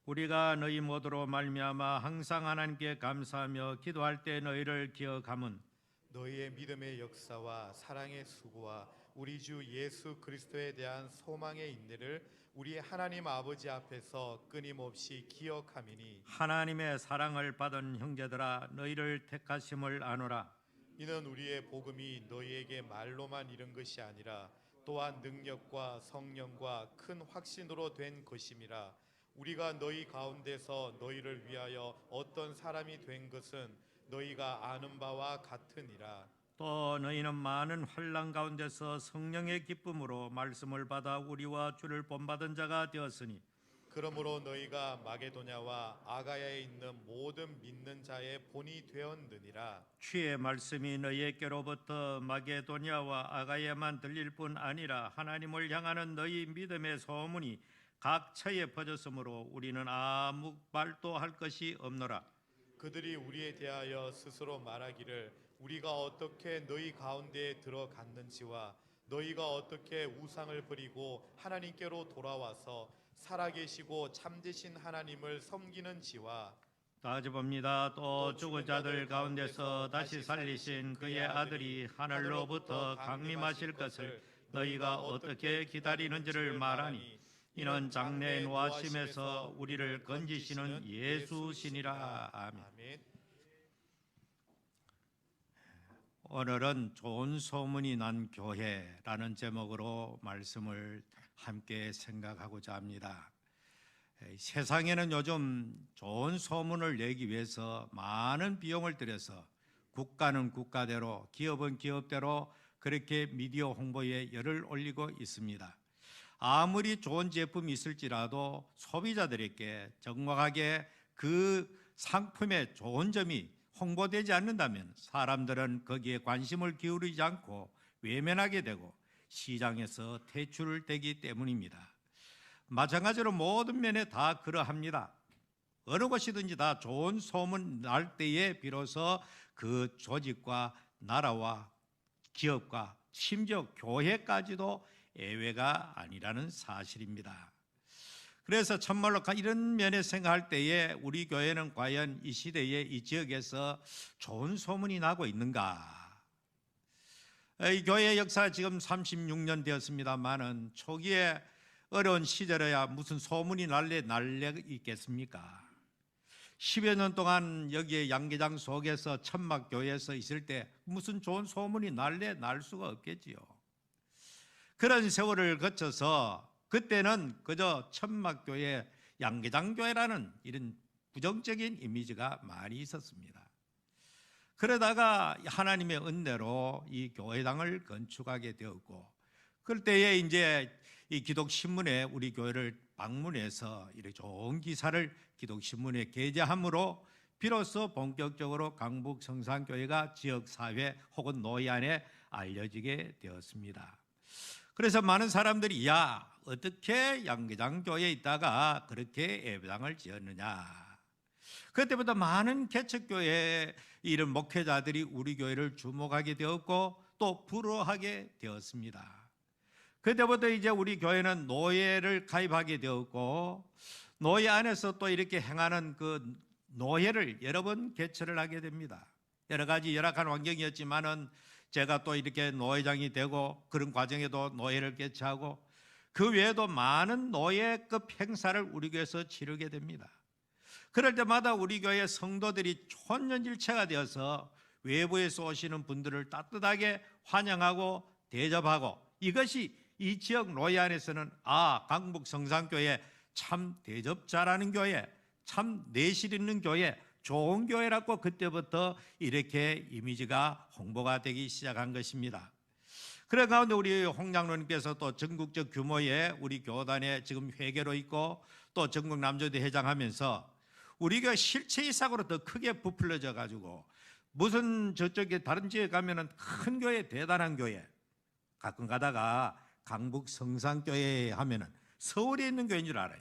우리가 너희 모두로 말미암아 항상 하나님께 감사하며 기도할 때 너희를 기억함은 너희의 믿음의 역사와 사랑의 수고와 우리 주 예수 그리스도에 대한 소망의 인내를 우리 하나님 아버지 앞에서 끊임없이 기억함이니 하나님의 사랑을 받은 형제들아 너희를 택하심을 아노라. 이는 우리의 복음이 너희에게 말로만 이른 것이 아니라 또한 능력과 성령과 큰 확신으로 된 것임이라. 우리가 너희 가운데서 너희를 위하여 어떤 사람이 된 것은 너희가 아는 바와 같으니라. 또 너희는 많은 환난 가운데서 성령의 기쁨으로 말씀을 받아 우리와 주를 본받은 자가 되었으니 그러므로 너희가 마게도냐와 아가야에 있는 모든 믿는 자의 본이 되었느니라. 주의 말씀이 너희에게로부터 마게도냐와 아가야만 들릴 뿐 아니라 하나님을 향하는 너희 믿음의 소문이 각 처에 퍼졌으므로 우리는 아무 말도 할 것이 없노라. 그들이 우리에 대하여 스스로 말하기를 우리가 어떻게 너희 가운데에 들어갔는지와 너희가 어떻게 우상을 버리고 하나님께로 돌아와서 살아계시고 참되신 하나님을 섬기는지와 따져봅니다. 또 죽은 자들 가운데서 다시 살리신 그의 아들이 하늘로부터 강림하실 것을 너희가 어떻게 기다리는지를 말하니 이는 장래 노하심에서 우리를 건지시는 예수시니라. 아멘. 오늘은 좋은 소문이 난 교회라는 제목으로 말씀을 함께 생각하고자 합니다. 세상에는 요즘 좋은 소문을 내기 위해서 많은 비용을 들여서 국가는 국가대로 기업은 기업대로 그렇게 미디어 홍보에 열을 올리고 있습니다. 아무리 좋은 제품이 있을지라도 소비자들에게 정확하게 그 상품의 좋은 점이 홍보되지 않는다면 사람들은 거기에 관심을 기울이지 않고 외면하게 되고 시장에서 퇴출되기 때문입니다. 마찬가지로 모든 면에 다 그러합니다. 어느 곳이든지 다 좋은 소문 날 때에 비로소 그 조직과 나라와 기업과 심지어 교회까지도 예외가 아니라는 사실입니다. 그래서 참말로 이런 면에 생각할 때에 우리 교회는 과연 이 시대에 이 지역에서 좋은 소문이 나고 있는가? 이 교회 역사 지금 36년 되었습니다만은 초기에 어려운 시절에야 무슨 소문이 날래 있겠습니까? 10여 년 동안 여기에 양계장 속에서 천막교회에서 있을 때 무슨 좋은 소문이 날 수가 없겠지요. 그런 세월을 거쳐서 그때는 그저 천막교회, 양계장교회라는 이런 부정적인 이미지가 많이 있었습니다. 그러다가 하나님의 은혜로 이 교회당을 건축하게 되었고 그럴 때에 이제 이 기독신문에 우리 교회를 방문해서 이렇게 좋은 기사를 기독신문에 게재함으로 비로소 본격적으로 강북 성산교회가 지역사회 혹은 노예 안에 알려지게 되었습니다. 그래서 많은 사람들이 어떻게 양계장교회에 있다가 그렇게 예배당을 지었느냐. 그때부터 많은 개척교회 이런 목회자들이 우리 교회를 주목하게 되었고 또 부러워하게 되었습니다. 그때부터 이제 우리 교회는 노예를 가입하게 되었고 노예 안에서 또 이렇게 행하는 그 노예를 여러 번 개최를 하게 됩니다. 여러 가지 열악한 환경이었지만은 제가 또 이렇게 노회장이 되고 그런 과정에도 노예를 개최하고 그 외에도 많은 노예급 행사를 우리 교회에서 치르게 됩니다. 그럴 때마다 우리 교회 성도들이 촌연일체가 되어서 외부에서 오시는 분들을 따뜻하게 환영하고 대접하고 이것이 이 지역 노예 안에서는 강북 성산교회 참 대접 잘하는 교회, 참 내실 있는 교회, 좋은 교회라고 그때부터 이렇게 이미지가 홍보가 되기 시작한 것입니다. 그래 가운데 우리 홍 장로님께서 또 전국적 규모의 우리 교단에 지금 회계로 있고 또 전국 남조대 회장하면서 우리 교회 실체 이상으로 더 크게 부풀려져 가지고 무슨 저쪽에 다른 지역에 가면은 큰 교회, 대단한 교회 가끔 가다가 강북 성산교회 하면은 서울에 있는 교회인 줄 알아요.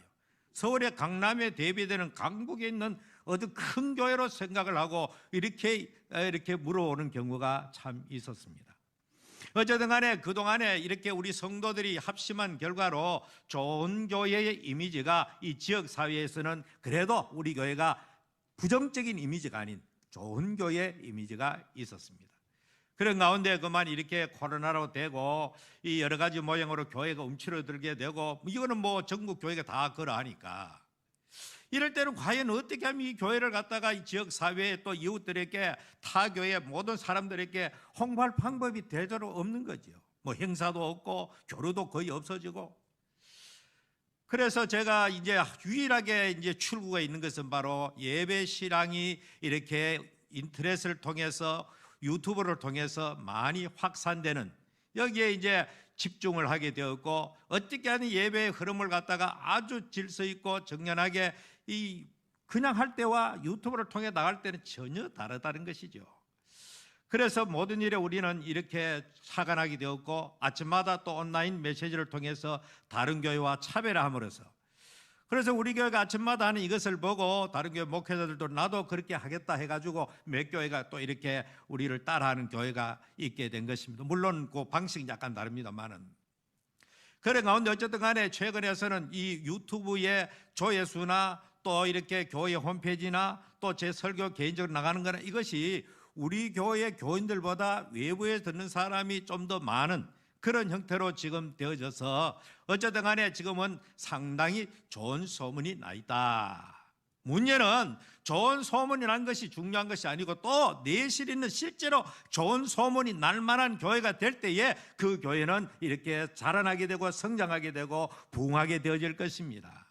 서울의 강남에 대비되는 강북에 있는 어떤 큰 교회로 생각을 하고 이렇게 물어오는 경우가 참 있었습니다. 어쨌든 간에 그동안에 이렇게 우리 성도들이 합심한 결과로 좋은 교회의 이미지가 이 지역 사회에서는 그래도 우리 교회가 부정적인 이미지가 아닌 좋은 교회 이미지가 있었습니다. 그런 가운데 그만 이렇게 코로나로 되고 이 여러 가지 모양으로 교회가 움츠러들게 되고 이거는 뭐 전국 교회가 다 그러하니까 이럴 때는 과연 어떻게 하면 이 교회를 갖다가 이 지역 사회에 또 이웃들에게 타 교회 모든 사람들에게 홍보할 방법이 대대로 없는 거죠. 뭐 행사도 없고 교류도 거의 없어지고. 그래서 제가 이제 유일하게 이제 출구가 있는 것은 바로 예배 신앙이 이렇게 인터넷을 통해서 유튜브를 통해서 많이 확산되는 여기에 이제 집중을 하게 되었고 어떻게 하는 예배의 흐름을 갖다가 아주 질서 있고 정연하게 이 그냥 할 때와 유튜브를 통해 나갈 때는 전혀 다르다는 것이죠. 그래서 모든 일에 우리는 이렇게 착안하게 되었고 아침마다 또 온라인 메시지를 통해서 다른 교회와 차별함으로써 그래서 우리 교회가 아침마다 하는 이것을 보고 다른 교회 목회자들도 나도 그렇게 하겠다 해가지고 몇 교회가 또 이렇게 우리를 따라하는 교회가 있게 된 것입니다. 물론 그 방식이 약간 다릅니다만은 그런 가운데 어쨌든 간에 최근에서는 이 유튜브의 조회수나 또 이렇게 교회 홈페이지나 또 제 설교 개인적으로 나가는 거나 이것이 우리 교회 교인들보다 외부에 듣는 사람이 좀 더 많은 그런 형태로 지금 되어져서 어쨌든 간에 지금은 상당히 좋은 소문이 나 있다. 문제는 좋은 소문이 난 것이 중요한 것이 아니고 또 내실 있는 실제로 좋은 소문이 날 만한 교회가 될 때에 그 교회는 이렇게 자라나게 되고 성장하게 되고 부흥하게 되어질 것입니다.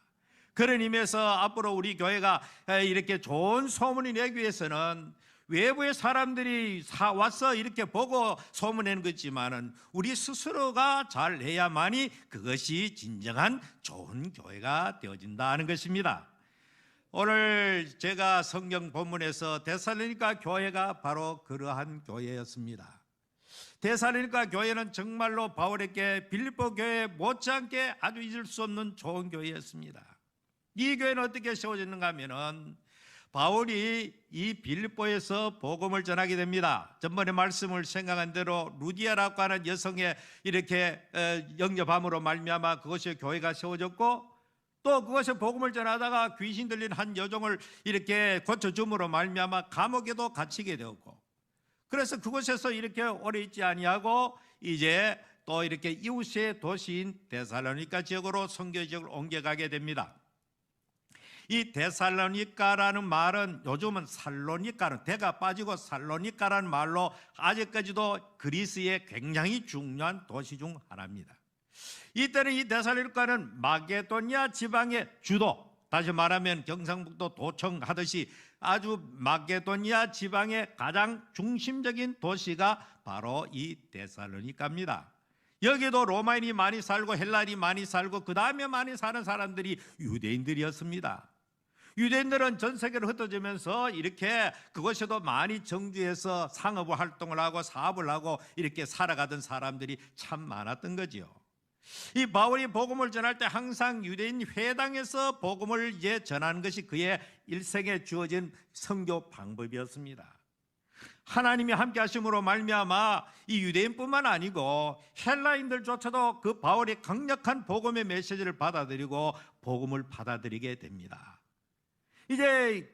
그런 의미에서 앞으로 우리 교회가 이렇게 좋은 소문이 내기 위해서는 외부의 사람들이 와서 이렇게 보고 소문내는 거지만은 우리 스스로가 잘해야만이 그것이 진정한 좋은 교회가 되어진다는 것입니다. 오늘 제가 성경 본문에서 데살로니가 교회가 바로 그러한 교회였습니다. 데살로니가 교회는 정말로 바울에게 빌립보 교회 못지않게 아주 잊을 수 없는 좋은 교회였습니다. 이 교회는 어떻게 세워졌는가 하면은 바울이 이 빌립보에서 복음을 전하게 됩니다. 전번에 말씀을 생각한 대로 루디아라고 하는 여성의 이렇게 영접함으로 말미암아 그것이 교회가 세워졌고 또 그것에 복음을 전하다가 귀신 들린 한 여종을 이렇게 고쳐줌으로 말미암아 감옥에도 갇히게 되었고 그래서 그곳에서 이렇게 오래 있지 아니하고 이제 또 이렇게 이웃의 도시인 데살로니가 지역으로 선교 지역을 옮겨가게 됩니다. 이 데살로니가라는 말은 요즘은 살로니가는 대가 빠지고 살로니가라는 말로 아직까지도 그리스의 굉장히 중요한 도시 중 하나입니다. 이때는 이 데살로니가는 마게도니아 지방의 주도, 다시 말하면 경상북도 도청 하듯이 아주 마게도니아 지방의 가장 중심적인 도시가 바로 이 데살로니가입니다. 여기도 로마인이 많이 살고 헬라인이 많이 살고 그 다음에 많이 사는 사람들이 유대인들이었습니다. 유대인들은 전 세계로 흩어지면서 이렇게 그것에도 많이 정주해서 상업 활동을 하고 사업을 하고 이렇게 살아가던 사람들이 참 많았던 거지요. 이 바울이 복음을 전할 때 항상 유대인 회당에서 복음을 전하는 것이 그의 일생에 주어진 선교 방법이었습니다. 하나님이 함께 하심으로 말미암아 이 유대인뿐만 아니고 헬라인들조차도 그 바울의 강력한 복음의 메시지를 받아들이고 복음을 받아들이게 됩니다. 이제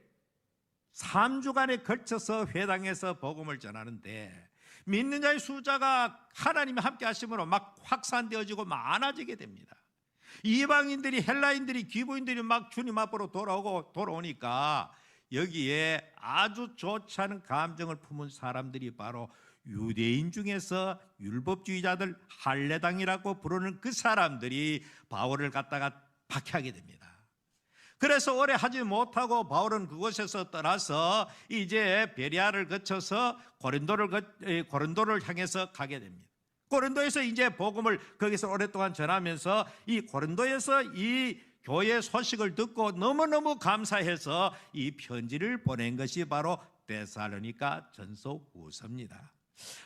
3주간에 걸쳐서 회당에서 복음을 전하는데 믿는 자의 숫자가 하나님이 함께 하심으로 막 확산되어지고 많아지게 됩니다. 이방인들이 헬라인들이 기부인들이 막 주님 앞으로 돌아오니까 여기에 아주 좋지 않은 감정을 품은 사람들이 바로 유대인 중에서 율법주의자들 할례당이라고 부르는 그 사람들이 바울을 갖다가 박해하게 됩니다. 그래서 오래 하지 못하고 바울은 그곳에서 떠나서 이제 베리아를 거쳐서 고린도를 향해서 가게 됩니다. 고린도에서 이제 복음을 거기서 오랫동안 전하면서 이 고린도에서 이 교회 소식을 듣고 너무너무 감사해서 이 편지를 보낸 것이 바로 데살로니가 전서 후서입니다.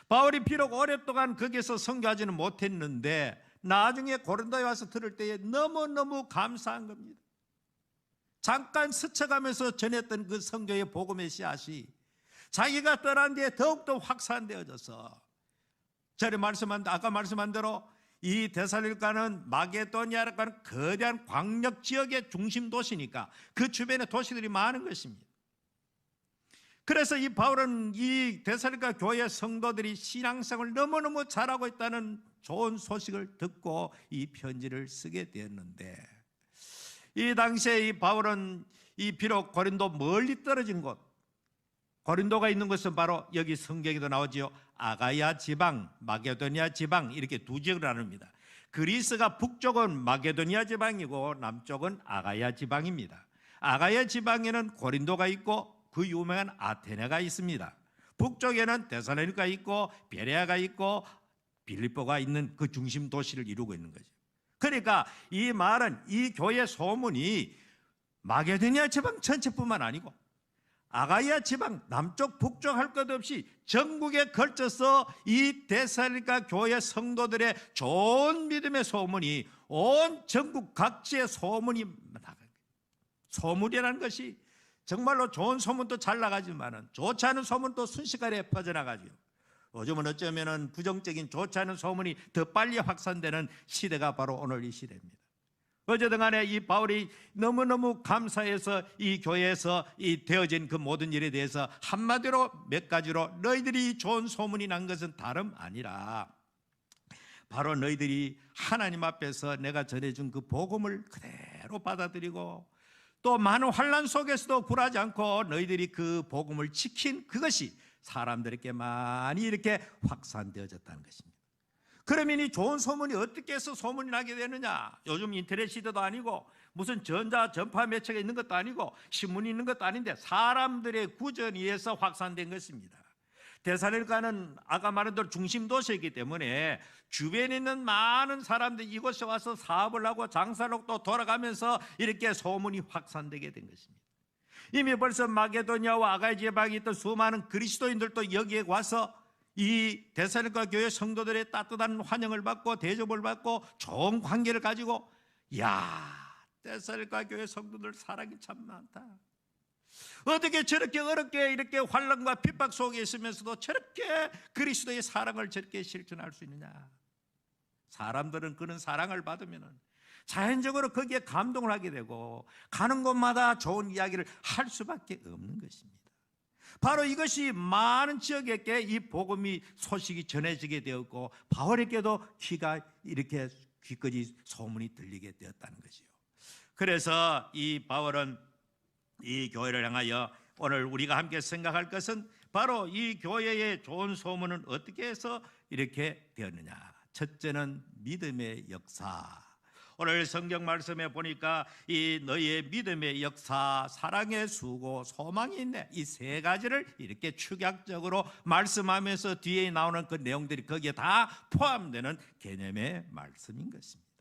바울이 비록 오랫동안 거기서 선교하지는 못했는데 나중에 고린도에 와서 들을 때에 너무너무 감사한 겁니다. 잠깐 스쳐가면서 전했던 그 선교의 복음의 씨앗이 자기가 떠난 뒤에 더욱더 확산되어져서 전에 아까 말씀한 대로 이 데살로니가는 마게도니아라는 거대한 광역 지역의 중심 도시니까 그 주변에 도시들이 많은 것입니다. 그래서 이 바울은 이 데살로니가 교회 성도들이 신앙생활을 너무너무 잘하고 있다는 좋은 소식을 듣고 이 편지를 쓰게 되었는데, 이 당시에 이 바울은 이 비록 고린도 멀리 떨어진 곳, 고린도가 있는 것은 바로 여기 성경에도 나오지요. 아가야 지방, 마게도니아 지방, 이렇게 두 지역을 나눕니다. 그리스가 북쪽은 마게도니아 지방이고 남쪽은 아가야 지방입니다. 아가야 지방에는 고린도가 있고 그 유명한 아테네가 있습니다. 북쪽에는 데살로니가 있고 베레아가 있고 빌립보가 있는 그 중심 도시를 이루고 있는 거죠. 그러니까 이 말은 이 교회 소문이 마게도니아 지방 전체뿐만 아니고 아가야 지방 남쪽 북쪽 할 것 없이 전국에 걸쳐서 이 데살로니가 교회 성도들의 좋은 믿음의 소문이 온 전국 각지의 소문이 나가요. 소문이라는 것이 정말로 좋은 소문도 잘 나가지만은 좋지 않은 소문도 순식간에 퍼져나가죠. 요즘은 어쩌면은 부정적인 좋지 않은 소문이 더 빨리 확산되는 시대가 바로 오늘 이 시대입니다. 어쨌든 간에 이 바울이 너무너무 감사해서 이 교회에서 이 되어진 그 모든 일에 대해서 한마디로 몇 가지로 너희들이 좋은 소문이 난 것은 다름 아니라 바로 너희들이 하나님 앞에서 내가 전해준 그 복음을 그대로 받아들이고 또 많은 환난 속에서도 굴하지 않고 너희들이 그 복음을 지킨 그것이 사람들에게 많이 이렇게 확산되어졌다는 것입니다. 그러면 이 좋은 소문이 어떻게 해서 소문이 나게 되느냐? 요즘 인터넷 시대도 아니고 무슨 전파 매체가 있는 것도 아니고 신문이 있는 것도 아닌데 사람들의 구전에 의해서 확산된 것입니다. 데살로니가는 아까 말한 대로 중심 도시이기 때문에 주변에 있는 많은 사람들이 이곳에 와서 사업을 하고 장사를 하고 또 돌아가면서 이렇게 소문이 확산되게 된 것입니다. 이미 벌써 마게도니아와 아가야 지방에 있던 수많은 그리스도인들도 여기에 와서 이 데살로니가 교회 성도들의 따뜻한 환영을 받고 대접을 받고 좋은 관계를 가지고, 야, 데살로니가 교회 성도들 사랑이 참 많다. 어떻게 저렇게 어렵게 이렇게 환난과 핍박 속에 있으면서도 저렇게 그리스도의 사랑을 저렇게 실천할 수 있느냐? 사람들은 그런 사랑을 받으면 자연적으로 거기에 감동을 하게 되고 가는 곳마다 좋은 이야기를 할 수밖에 없는 것입니다. 바로 이것이 많은 지역에게 이 복음이 소식이 전해지게 되었고 바울에게도 이렇게 귀까지 소문이 들리게 되었다는 것이요. 그래서 이 바울은 이 교회를 향하여 오늘 우리가 함께 생각할 것은 바로 이 교회의 좋은 소문은 어떻게 해서 이렇게 되었느냐. 첫째는 믿음의 역사. 오늘 성경 말씀에 보니까 이 너희의 믿음의 역사, 사랑의 수고, 소망이 있네. 이 세 가지를 이렇게 축약적으로 말씀하면서 뒤에 나오는 그 내용들이 거기에 다 포함되는 개념의 말씀인 것입니다.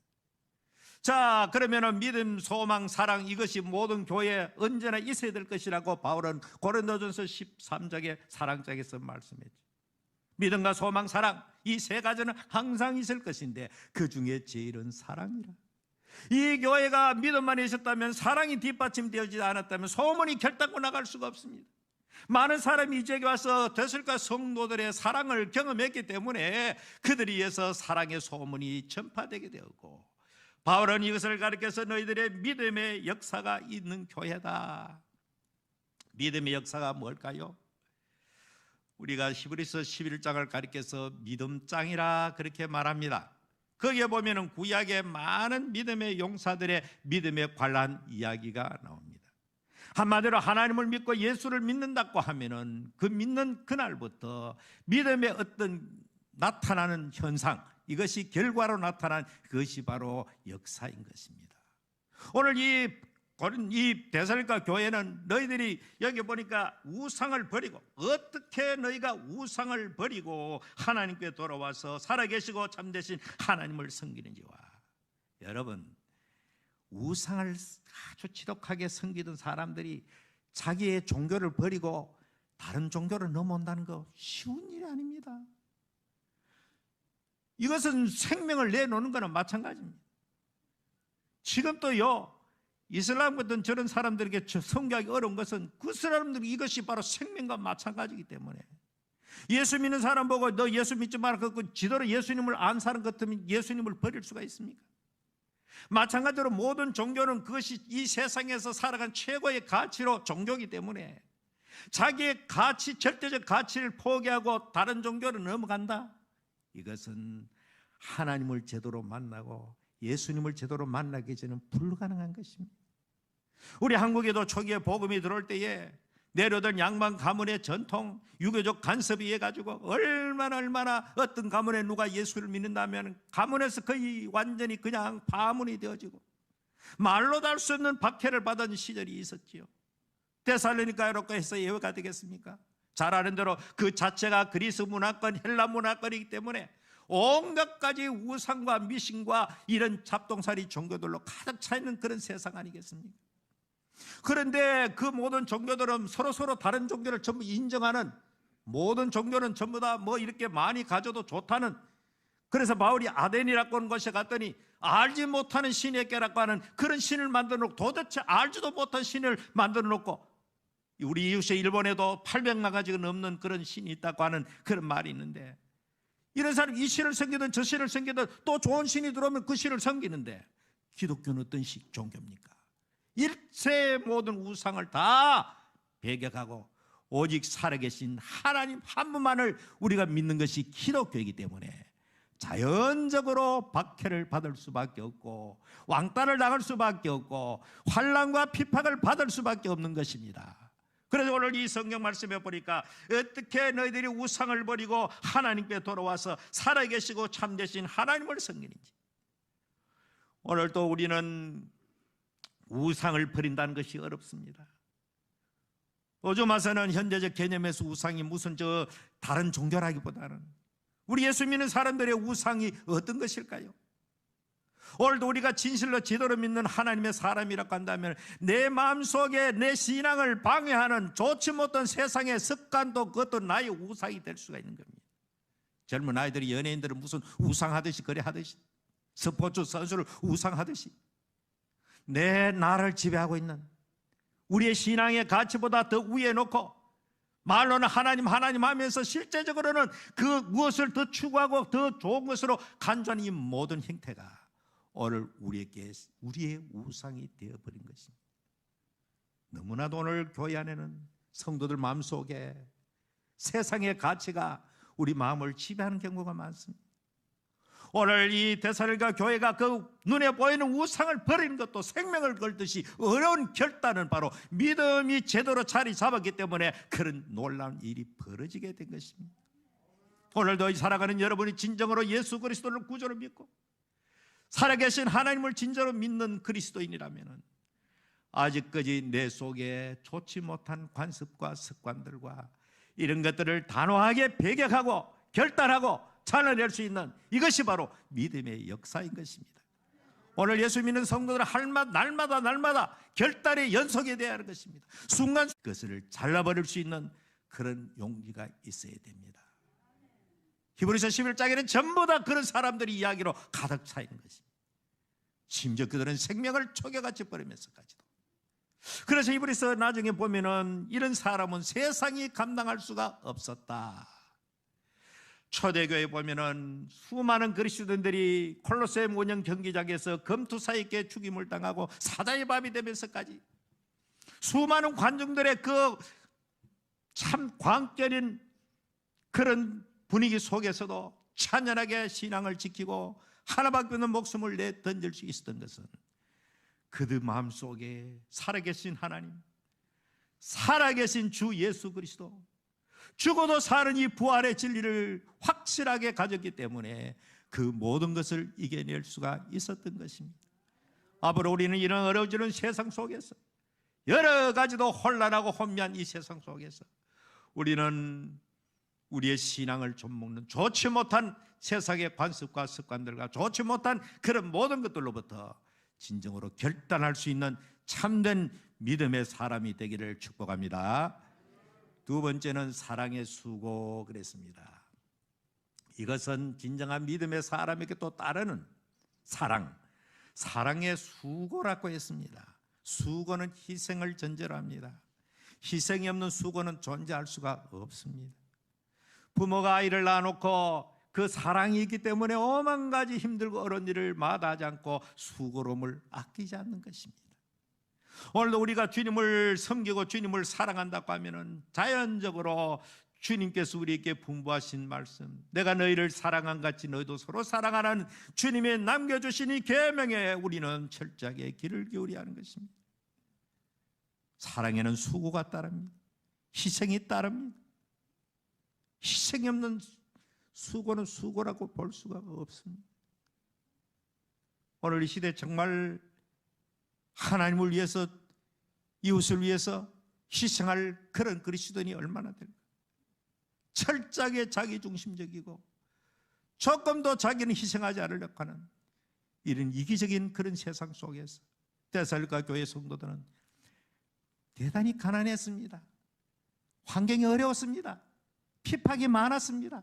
자, 그러면은 믿음, 소망, 사랑 이것이 모든 교회에 언제나 있어야 될 것이라고 바울은 고린도전서 13장의 사랑장에서 말씀했죠. 믿음과 소망, 사랑 이 세 가지는 항상 있을 것인데 그 중에 제일은 사랑이라. 이 교회가 믿음만 있었다면, 사랑이 뒷받침되지 않았다면 소문이 결단코 나갈 수가 없습니다. 많은 사람이 이 지역에 와서 데살로니가 성도들의 사랑을 경험했기 때문에 그들에 의해서 사랑의 소문이 전파되게 되었고, 바울은 이것을 가리켜서 너희들의 믿음의 역사가 있는 교회다. 믿음의 역사가 뭘까요? 우리가 히브리서 11장을 가리켜서 믿음장이라 그렇게 말합니다. 거기에 보면은 구약의 많은 믿음의 용사들의 믿음에 관한 이야기가 나옵니다. 한마디로 하나님을 믿고 예수를 믿는다고 하면은 그 믿는 그날부터 믿음의 어떤 나타나는 현상, 이것이 결과로 나타난 그것이 바로 역사인 것입니다. 오늘 이 데살로니가 교회는 너희들이 여기 보니까 우상을 버리고, 어떻게 너희가 우상을 버리고 하나님께 돌아와서 살아계시고 참되신 하나님을 섬기는지와, 여러분 우상을 아주 지독하게 섬기던 사람들이 자기의 종교를 버리고 다른 종교로 넘어온다는 거 쉬운 일이 아닙니다. 이것은 생명을 내놓는 거나 마찬가지입니다. 지금도요, 이슬람 같은 저런 사람들에게 섬기기 어려운 것은 그 사람들이 이것이 바로 생명과 마찬가지이기 때문에 예수 믿는 사람 보고 너 예수 믿지 마라 그 지도로 예수님을 안 사는 것 같으면 예수님을 버릴 수가 있습니까? 마찬가지로 모든 종교는 그것이 이 세상에서 살아간 최고의 가치로 종교이기 때문에 자기의 가치, 절대적 가치를 포기하고 다른 종교로 넘어간다. 이것은 하나님을 제대로 만나고 예수님을 제대로 만나기 전에는 불가능한 것입니다. 우리 한국에도 초기에 복음이 들어올 때에 내려오던 양반 가문의 전통, 유교적 간섭에 의해 가지고 얼마나 어떤 가문에 누가 예수를 믿는다면 가문에서 거의 완전히 그냥 파문이 되어지고 말로도 할 수 없는 박해를 받은 시절이 있었지요. 데살로니가 교회에서 예외가 되겠습니까? 잘 아는 대로 그 자체가 그리스 문화권, 헬라 문화권이기 때문에 온갖 가지 우상과 미신과 이런 잡동사리 종교들로 가득 차 있는 그런 세상 아니겠습니까? 그런데 그 모든 종교들은 서로 다른 종교를 전부 인정하는, 모든 종교는 전부 다 뭐 이렇게 많이 가져도 좋다는, 그래서 바울이 아덴이라고 하는 곳에 갔더니 알지 못하는 신에게라고 하는 그런 신을 만들어 놓고, 도대체 알지도 못한 신을 만들어 놓고, 우리 이웃의 일본에도 800만 가지가 넘는 그런 신이 있다고 하는 그런 말이 있는데, 이런 사람이 이 신을 섬기든 저 신을 섬기든 또 좋은 신이 들어오면 그 신을 섬기는데, 기독교는 어떤 종교입니까? 일체의 모든 우상을 다 배격하고 오직 살아계신 하나님 한 분만을 우리가 믿는 것이 기독교이기 때문에 자연적으로 박해를 받을 수밖에 없고 왕따를 당할 수밖에 없고 환난과 핍박을 받을 수밖에 없는 것입니다. 그래서 오늘 이 성경 말씀에 보니까 어떻게 너희들이 우상을 버리고 하나님께 돌아와서 살아계시고 참되신 하나님을 섬기는지. 오늘 또 우리는 우상을 버린다는 것이 어렵습니다. 요즘 와서는 현대적 개념에서 우상이 무슨 다른 종교라기보다는 우리 예수 믿는 사람들의 우상이 어떤 것일까요? 오늘도 우리가 진실로 제대로 믿는 하나님의 사람이라고 한다면 내 마음속에 내 신앙을 방해하는 좋지 못한 세상의 습관도 그것도 나의 우상이 될 수가 있는 겁니다. 젊은 아이들이, 연예인들은 무슨 우상하듯이 그래 하듯이, 스포츠 선수를 우상하듯이 내 나를 지배하고 있는 우리의 신앙의 가치보다 더 위에 놓고 말로는 하나님 하면서 실제적으로는 그 무엇을 더 추구하고 더 좋은 것으로 간주하는 이 모든 형태가 오늘 우리의 우상이 되어버린 것입니다. 너무나도 오늘 교회 안에는 성도들 마음속에 세상의 가치가 우리 마음을 지배하는 경우가 많습니다. 오늘 이 데살로니가 교회가 그 눈에 보이는 우상을 버리는 것도 생명을 걸듯이 어려운 결단은 바로 믿음이 제대로 자리 잡았기 때문에 그런 놀라운 일이 벌어지게 된 것입니다. 오늘도 살아가는 여러분이 진정으로 예수 그리스도를 구주로 믿고 살아계신 하나님을 진짜로 믿는 그리스도인이라면 아직까지 내 속에 좋지 못한 관습과 습관들과 이런 것들을 단호하게 배격하고 결단하고 잘라낼 수 있는 이것이 바로 믿음의 역사인 것입니다. 오늘 예수 믿는 성도들은 날마다 결단의 연속이 되어야 하는 것입니다. 순간 그것을 잘라버릴 수 있는 그런 용기가 있어야 됩니다. 히브리서 11장에는 전부 다 그런 사람들의 이야기로 가득 차 있는 것입니다. 심지어 그들은 생명을 초계같이 버리면서까지도. 그래서 히브리서 나중에 보면은 이런 사람은 세상이 감당할 수가 없었다. 초대교회 보면은 수많은 그리스도인들이 콜로세움 원형 경기장에서 검투사 있게 죽임을 당하고 사자의 밥이 되면서까지 수많은 관중들의 그 참 광결인 그런 분위기 속에서도 찬연하게 신앙을 지키고 하나밖에 없는 목숨을 내 던질 수 있었던 것은 그들 마음속에 살아계신 하나님, 살아계신 주 예수 그리스도, 죽어도 사는 이 부활의 진리를 확실하게 가졌기 때문에 그 모든 것을 이겨낼 수가 있었던 것입니다. 앞으로 우리는 이런 어려워지는 세상 속에서 여러 가지도 혼란하고 혼미한 이 세상 속에서 우리는 우리의 신앙을 좀먹는 좋지 못한 세상의 관습과 습관들과 좋지 못한 그런 모든 것들로부터 진정으로 결단할 수 있는 참된 믿음의 사람이 되기를 축복합니다. 두 번째는 사랑의 수고 그랬습니다. 이것은 진정한 믿음의 사람에게 또 따르는 사랑의 수고라고 했습니다. 수고는 희생을 전제로 합니다. 희생이 없는 수고는 존재할 수가 없습니다. 부모가 아이를 낳아놓고 그 사랑이 있기 때문에 오만 가지 힘들고 어려운 일을 마다하지 않고 수고로움을 아끼지 않는 것입니다. 오늘도 우리가 주님을 섬기고 주님을 사랑한다고 하면은 자연적으로 주님께서 우리에게 분부하신 말씀, 내가 너희를 사랑한 같이 너희도 서로 사랑하라는 주님의 남겨주신 이 계명에 우리는 철저하게 귀를 기울여야 하는 것입니다. 사랑에는 수고가 따릅니다. 희생이 따릅니다. 희생이 없는 수고는 수고라고 볼 수가 없습니다. 오늘 이 시대 정말 하나님을 위해서, 이웃을 위해서 희생할 그런 그리스도인이 얼마나 될까? 철저하게 자기중심적이고 조금도 자기는 희생하지 않으려고 하는 이런 이기적인 그런 세상 속에서 데살로니가 교회 성도들은 대단히 가난했습니다. 환경이 어려웠습니다. 핍박이 많았습니다.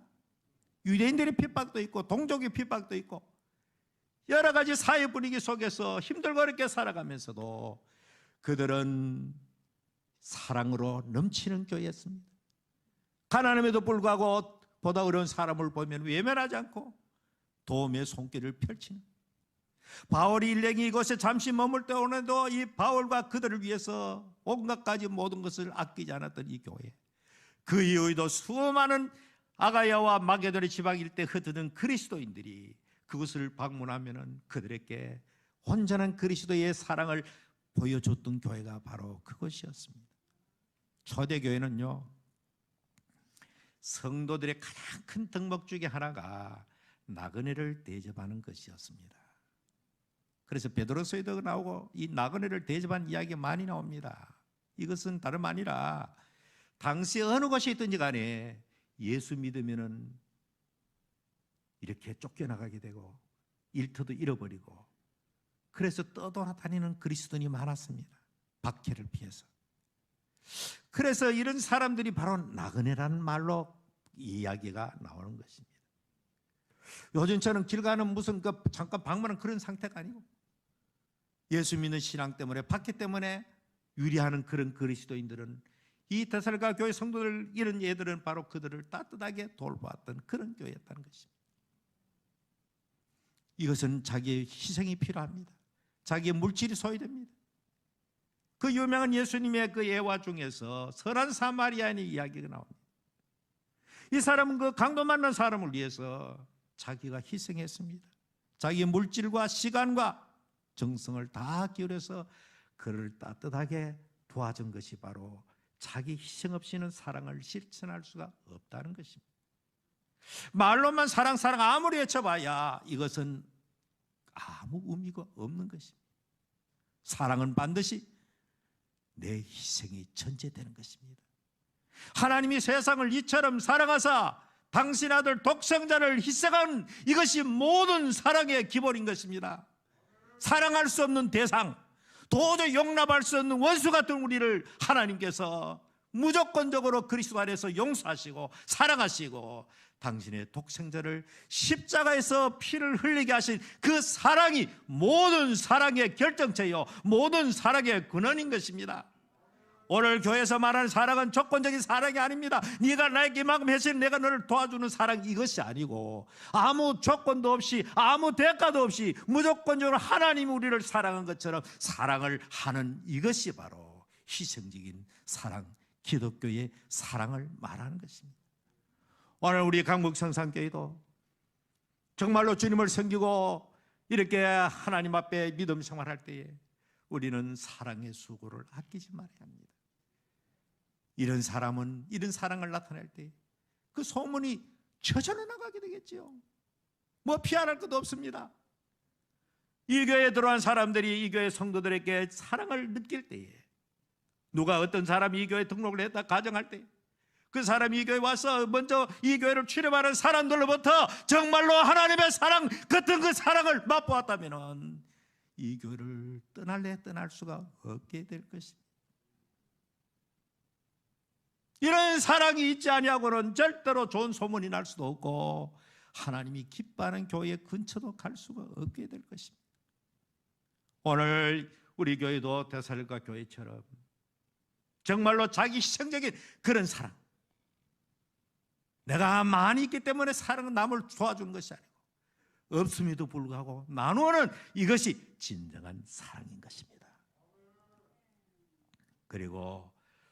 유대인들의 핍박도 있고 동족의 핍박도 있고 여러 가지 사회 분위기 속에서 힘들고 어렵게 살아가면서도 그들은 사랑으로 넘치는 교회였습니다. 가난함에도 불구하고 보다 어려운 사람을 보면 외면하지 않고 도움의 손길을 펼치는, 바울이 일행이 이곳에 잠시 머물 때 오늘도 이 바울과 그들을 위해서 온갖 가지 모든 것을 아끼지 않았던 이 교회, 그 이후에도 수많은 아가야와 마게도니 지방 일대 흩어진 그리스도인들이 그곳을 방문하면은 그들에게 온전한 그리스도의 사랑을 보여줬던 교회가 바로 그것이었습니다. 초대교회는요, 성도들의 가장 큰 덕목 중에 하나가 나그네를 대접하는 것이었습니다. 그래서 베드로서에도 나오고 이 나그네를 대접한 이야기가 많이 나옵니다. 이것은 다름 아니라 당시 어느 곳에 있든지 간에 예수 믿으면은 이렇게 쫓겨나가게 되고 일터도 잃어버리고, 그래서 떠돌아다니는 그리스도인이 많았습니다. 박해를 피해서. 그래서 이런 사람들이 바로 나그네라는 말로 이야기가 나오는 것입니다. 요즘처럼 길 가는 무슨 잠깐 방문한 그런 상태가 아니고 예수 믿는 신앙 때문에, 박해 때문에 유리하는 그런 그리스도인들은, 이 데살로니가 교회 성도들, 이런 예들은 바로 그들을 따뜻하게 돌보았던 그런 교회였다는 것입니다. 이것은 자기의 희생이 필요합니다. 자기의 물질이 소요됩니다. 그 유명한 예수님의 그 예화 중에서 선한 사마리아인의 이야기가 나옵니다. 이 사람은 그 강도 만난 사람을 위해서 자기가 희생했습니다. 자기의 물질과 시간과 정성을 다 기울여서 그를 따뜻하게 도와준 것이 바로 자기 희생 없이는 사랑을 실천할 수가 없다는 것입니다. 말로만 사랑 사랑 아무리 외쳐봐야 이것은 아무 의미가 없는 것입니다. 사랑은 반드시 내 희생이 전제되는 것입니다. 하나님이 세상을 이처럼 사랑하사 당신 아들 독생자를 희생한, 이것이 모든 사랑의 기본인 것입니다. 사랑할 수 없는 대상, 도저히 용납할 수 없는 원수 같은 우리를 하나님께서 무조건적으로 그리스도 안에서 용서하시고 사랑하시고 당신의 독생자를 십자가에서 피를 흘리게 하신 그 사랑이 모든 사랑의 결정체요, 모든 사랑의 근원인 것입니다. 오늘 교회에서 말하는 사랑은 조건적인 사랑이 아닙니다. 네가 나에게 이만큼 했으니 내가 너를 도와주는 사랑, 이것이 아니고 아무 조건도 없이 아무 대가도 없이 무조건적으로 하나님이 우리를 사랑한 것처럼 사랑을 하는, 이것이 바로 희생적인 사랑, 기독교의 사랑을 말하는 것입니다. 오늘 우리 강북성산교회도 정말로 주님을 섬기고 이렇게 하나님 앞에 믿음 생활할 때에 우리는 사랑의 수고를 아끼지 말아야 합니다. 이런 사람은 이런 사랑을 나타낼 때 그 소문이 저절로 나가게 되겠지요. 뭐 피할 것도 없습니다. 이 교회에 들어온 사람들이 이 교회 성도들에게 사랑을 느낄 때에, 누가 어떤 사람이 이 교회에 등록을 했다 가정할 때 그 사람이 이 교회에 와서 먼저 이 교회를 출입하는 사람들로부터 정말로 하나님의 사랑 같은 그 사랑을 맛보았다면 이 교회를 떠날래 떠날 수가 없게 될 것입니다. 이런 사랑이 있지 아니하고는 절대로 좋은 소문이 날 수도 없고 하나님이 기뻐하는 교회 근처도 갈 수가 없게 될 것입니다. 오늘 우리 교회도 데살로니가 교회처럼 정말로 자기 희생적인 그런 사랑, 내가 많이 있기 때문에 사랑은 남을 도와주는 것이 아니고 없음에도 불구하고 나누는 이것이 진정한 사랑인 것입니다. 그리고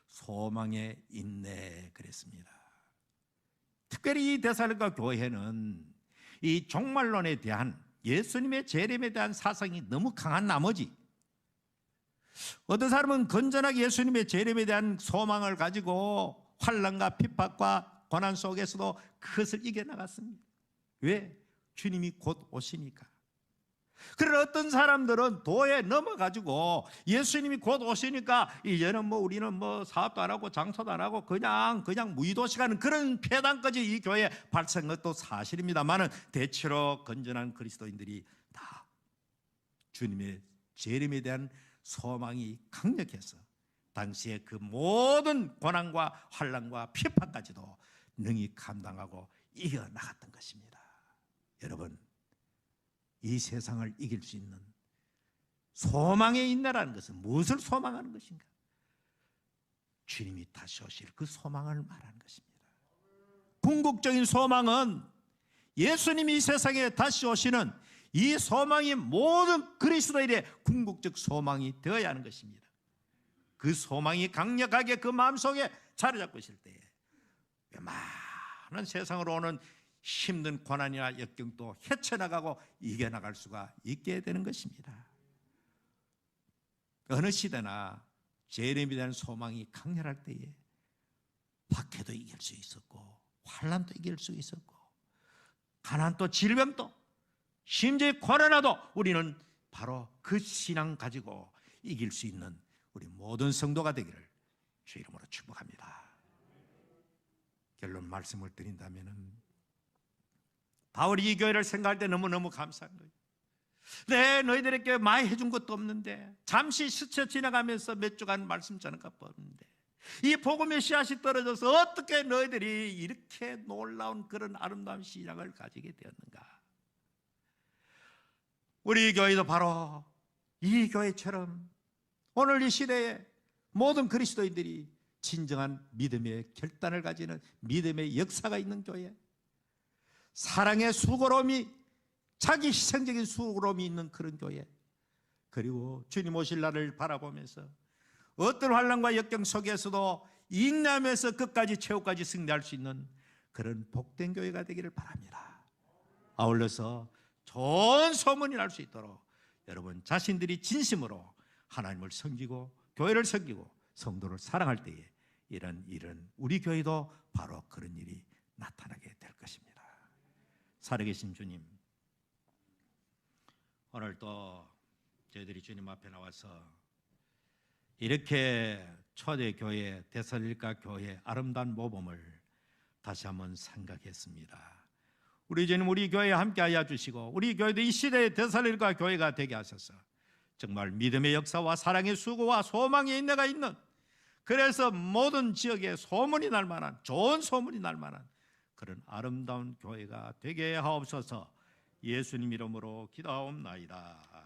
소망의 인내 그랬습니다. 특별히 이 데살로니가 교회는 이 종말론에 대한 예수님의 재림에 대한 사상이 너무 강한 나머지 어떤 사람은 건전하게 예수님의 재림에 대한 소망을 가지고 환난과 핍박과 고난 속에서도 그것을 이겨나갔습니다. 왜? 주님이 곧 오시니까. 그러나 어떤 사람들은 도에 넘어가지고 예수님이 곧 오시니까 이제는 우리는 사업도 안 하고 장사도 안 하고 그냥 무의도시가는 그런 폐단까지 이 교회에 발생한 것도 사실입니다만은 대체로 건전한 그리스도인들이 다 주님의 재림에 대한 소망이 강력해서 당시에 그 모든 고난과 환난과 핍박까지도 능히 감당하고 이겨나갔던 것입니다. 여러분, 이 세상을 이길 수 있는 소망의 인내라는 것은 무엇을 소망하는 것인가? 주님이 다시 오실 그 소망을 말하는 것입니다. 궁극적인 소망은 예수님이 이 세상에 다시 오시는 이 소망이 모든 그리스도인의 궁극적 소망이 되어야 하는 것입니다. 그 소망이 강력하게 그 마음속에 자리 잡고 있을 때에 많은 세상으로 오는 힘든 고난이나 역경도 헤쳐나가고 이겨나갈 수가 있게 되는 것입니다. 어느 시대나 재림에 대한 소망이 강렬할 때에 박해도 이길 수 있었고 환난도 이길 수 있었고 가난도 질병도 심지어 고난도 우리는 바로 그 신앙 가지고 이길 수 있는 우리 모든 성도가 되기를 주 이름으로 축복합니다. 결론 말씀을 드린다면 바울이 이 교회를 생각할 때 너무너무 감사한 거예요. 네, 너희들에게 많이 해준 것도 없는데 잠시 스쳐 지나가면서 몇 주간 말씀 전한 것도 없는데 이 복음의 씨앗이 떨어져서 어떻게 너희들이 이렇게 놀라운 그런 아름다운 신앙을 가지게 되었는가. 우리 교회도 바로 이 교회처럼 오늘 이 시대에 모든 그리스도인들이 진정한 믿음의 결단을 가지는 믿음의 역사가 있는 교회, 사랑의 수고로움이 자기 희생적인 수고로움이 있는 그런 교회, 그리고 주님 오실 날을 바라보면서 어떤 환난과 역경 속에서도 인내하면서 끝까지 최후까지 승리할 수 있는 그런 복된 교회가 되기를 바랍니다. 아울러서 좋은 소문이 날 수 있도록 여러분 자신들이 진심으로 하나님을 섬기고 교회를 섬기고 성도를 사랑할 때에 이런 일은 우리 교회도 바로 그런 일이 나타나게 될 것입니다. 살아계신 주님, 오늘 또 저희들이 주님 앞에 나와서 이렇게 초대교회 데살로니가 교회의 아름다운 모범을 다시 한번 생각했습니다. 우리 주님 우리 교회에 함께하여 주시고 우리 교회도 이 시대의 데살로니가 교회가 되게 하셔서 정말 믿음의 역사와 사랑의 수고와 소망의 인내가 있는, 그래서 모든 지역에 소문이 날 만한, 좋은 소문이 날 만한 그런 아름다운 교회가 되게 하옵소서. 예수님 이름으로 기도하옵나이다.